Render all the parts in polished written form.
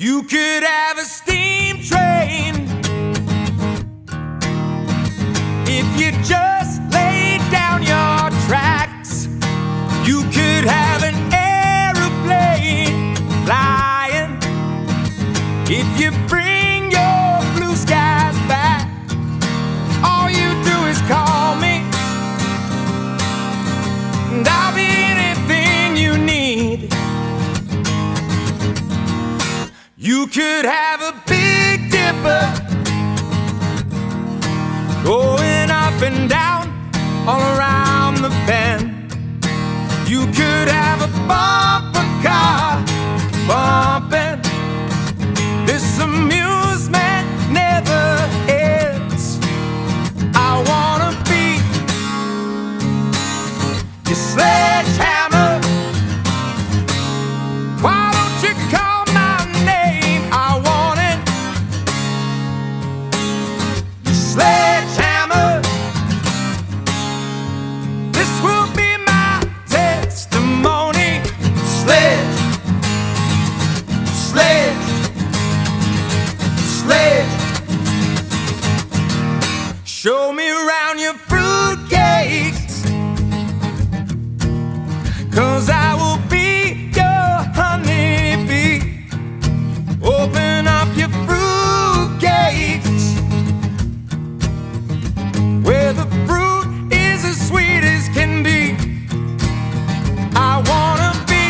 You could have a steam train if you just laid down your tracks. You could have an aeroplane flying if you bring your blue skies back. All you do is call me, and I'll be anything you need. You could have a Big Dipper going up and down all around the bend. You could have a bumper car bumping. This amusement never ends. I wanna be your sledgehammer. Why don't you call my name? I want it. Your sledgehammer. This will be my testimony. Sledge, sledge, sledge. Show me around your fruitcakes, 'cause I will be your honeybee. Open up your fruitcakes where the fruit is as sweet as can be. I wanna be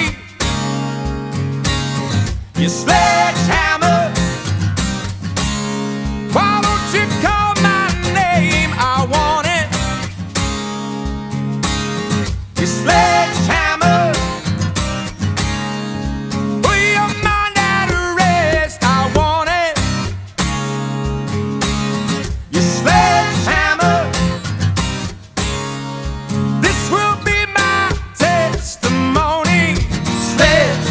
your sledgehammer. Why don't you call my name? I want it. Your sledgehammer. Put your mind at rest. I want it. Your sledgehammer. This will be my testimony. Sledge,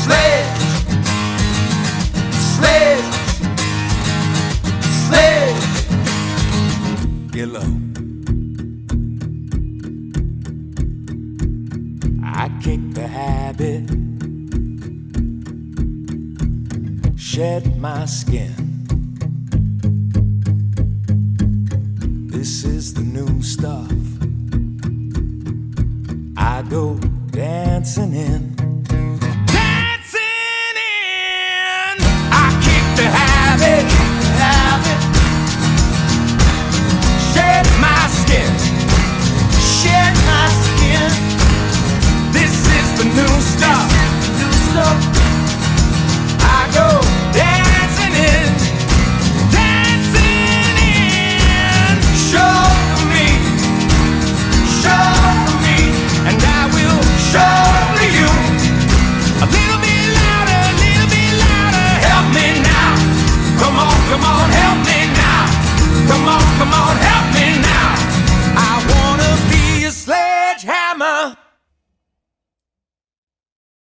sledge, sledge, sledge. Get low. I kicked the habit, shed my skin. This is the new stuff I go dancing in. Dancing in. I kicked the habit, shed my skin, shed my skin. This is the new stuff. I go dancing in, dancing in. Show me, and I will show to you. A little bit louder, help me now. Come on, help me now. Come on, help